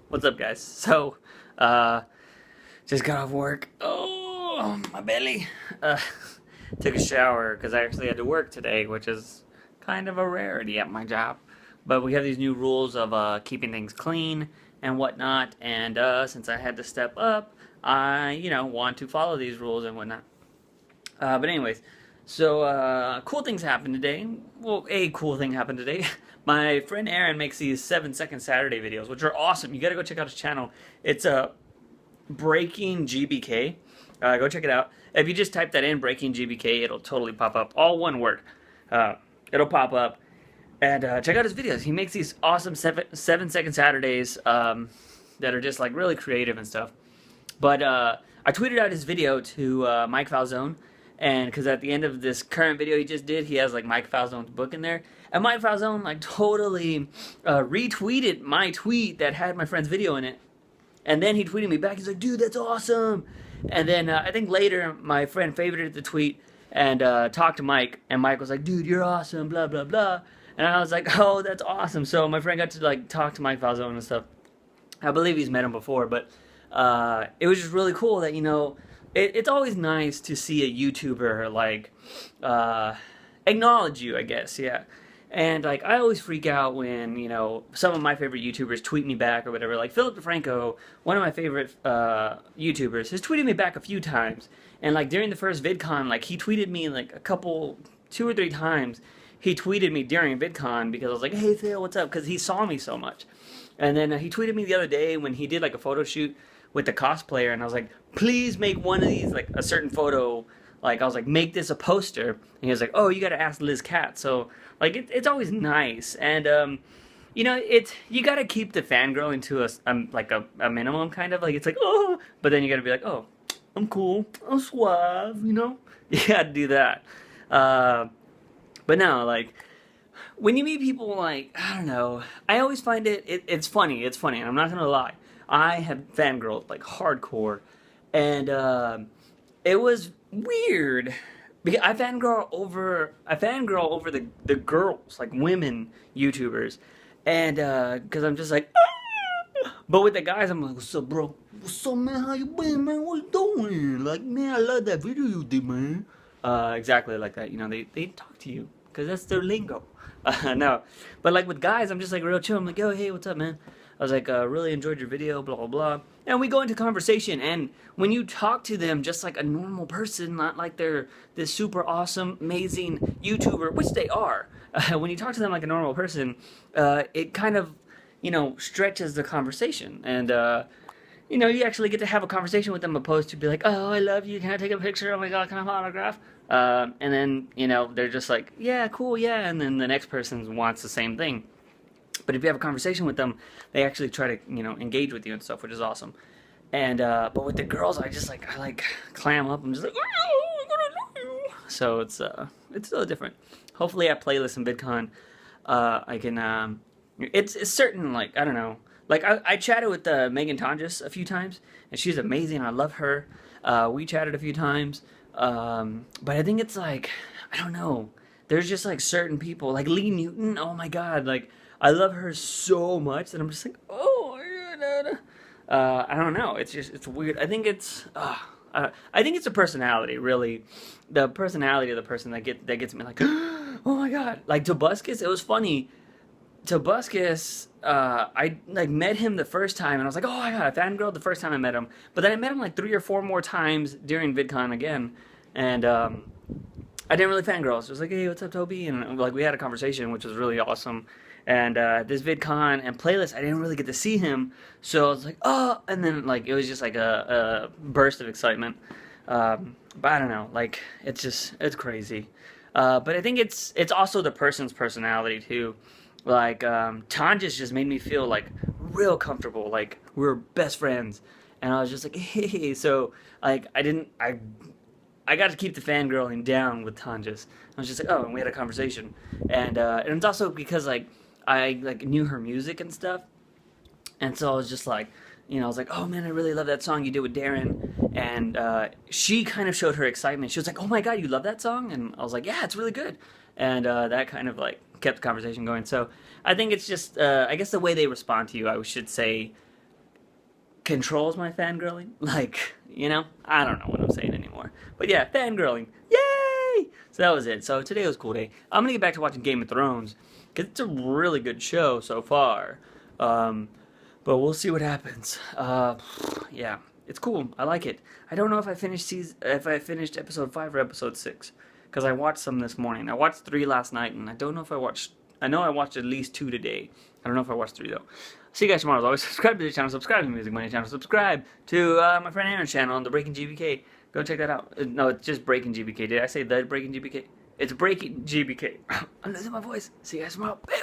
What's up, guys? So, uh, just got off work. Oh, my belly. Uh, Took a shower because I actually had to work today, which is kind of a rarity at my job. But we have these new rules of keeping things clean and whatnot, and since I had to step up, I, want to follow these rules and whatnot. But anyways, so cool things happened today. Well, a cool thing happened today. My friend Aaron makes these 7-second Saturday videos, which are awesome. You got to go check out his channel. It's Breaking GBK. Go check it out. If you just type that in, Breaking GBK, it'll totally pop up. All one word. It'll pop up. And check out his videos. He makes these awesome 7-second Saturdays that are just like really creative and stuff. But I tweeted out his video to Mike Falzone, and because at the end of this current video he just did, he has like Mike Falzone's book in there, and Mike Falzone like totally retweeted my tweet that had my friend's video in it, and then he tweeted me back. He's like, "Dude, that's awesome!" And then I think later my friend favorited the tweet and talked to Mike, and Mike was like, "Dude, you're awesome," blah blah blah, and I was like, "Oh, that's awesome!" So my friend got to like talk to Mike Falzone and stuff. I believe he's met him before, but it was just really cool that, it's always nice to see a YouTuber, like, acknowledge you, I guess, yeah. And, like, I always freak out when, some of my favorite YouTubers tweet me back or whatever. Like, Philip DeFranco, one of my favorite YouTubers, has tweeted me back a few times. And, like, during the first VidCon, like, he tweeted me, like, 2 or 3 times. He tweeted me during VidCon because I was like, "Hey, Phil, what's up?" Because he saw me so much. And then he tweeted me the other day when he did, like, a photo shoot with the cosplayer, and I was like, "Please make one of these, like, a certain photo." Like, I was like, "Make this a poster." And he was like, "Oh, you gotta ask Liz Cat." So, like, it's always nice. And, you gotta keep the fangirling to a minimum, kind of. Like, it's like, "Oh," but then you gotta be like, "Oh, I'm cool. I'm suave," You gotta do that. But no, like, when you meet people, like, I don't know, I always find it's funny. It's funny. I'm not gonna lie. I have fangirled like hardcore, and it was weird because I fangirl over the girls, like women YouTubers, and because I'm just like, "Ah!" But with the guys, I'm like, "What's up, bro? What's up, man? How you been, man? What you doing? Like, man, I love that video you did, man." Exactly like that. They talk to you because that's their lingo. No, but like with guys, I'm just like real chill. I'm like, "Yo, hey, what's up, man?" I was like, "Really enjoyed your video, blah blah blah," and we go into conversation. And when you talk to them just like a normal person, not like they're this super awesome, amazing YouTuber, which they are. When you talk to them like a normal person, it kind of, stretches the conversation, and you actually get to have a conversation with them, opposed to be like, "Oh, I love you. Can I take a picture? Oh my God, can I have an autograph?" And then, they're just like, "Yeah, cool, yeah." And then the next person wants the same thing. But if you have a conversation with them, they actually try to, engage with you and stuff, which is awesome. And, but with the girls, I clam up. I'm just like, "Oh, I'm gonna love you." So it's a little different. Hopefully at Playlist and VidCon, I can, it's certain, like, I don't know. Like, I chatted with Megan Tonjes a few times, and she's amazing. I love her. We chatted a few times. But I think it's like, I don't know. There's just like certain people, like Lee Newton. Oh my God. Like, I love her so much that I'm just like, "Oh, I don't know. It's weird. I think it's a personality, really. The personality of the person that gets me like, "Oh my God." Like Tobuscus, it was funny. Tobuscus, I like met him the first time, and I was like, "Oh my God," I fangirled the first time I met him. But then I met him like 3 or 4 more times during VidCon again, and I didn't really fangirl. So I was like, "Hey, what's up, Toby?" And like we had a conversation, which was really awesome. And this VidCon and Playlist, I didn't really get to see him, so I was like, "Oh," and then like it was just like a burst of excitement. But I don't know, like it's crazy. But I think it's also the person's personality too. Like, Tanja's just made me feel, like, real comfortable, like, we were best friends, and I was just like, "Hey," so, like, I got to keep the fangirling down with Tanja's. I was just like, "Oh," and we had a conversation, and it's also because, like, I, like, knew her music and stuff, and so I was just like, I was like, "Oh man, I really love that song you did with Darren," and she kind of showed her excitement. She was like, "Oh my God, you love that song?" And I was like, "Yeah, it's really good," and that kind of like kept the conversation going. So I think it's just, I guess the way they respond to you, I should say, controls my fangirling. Like, you know, I don't know what I'm saying anymore. But yeah, fangirling. Yay! So that was it. So today was a cool day. I'm going to get back to watching Game of Thrones, because it's a really good show so far. But we'll see what happens. Yeah, it's cool. I like it. I don't know if I finished episode 5 or episode 6, because I watched some this morning. I watched 3 last night, and I don't know if I know I watched at least 2 today. I don't know if I watched 3 though. See you guys tomorrow. As always, subscribe to the channel, subscribe to the Music Money channel, subscribe to my friend Aaron's channel on the Breaking GBK. Go check that out. No, it's just Breaking GBK. Did I say the Breaking GBK? It's Breaking GBK. I'm losing my voice. See you guys tomorrow. Bam.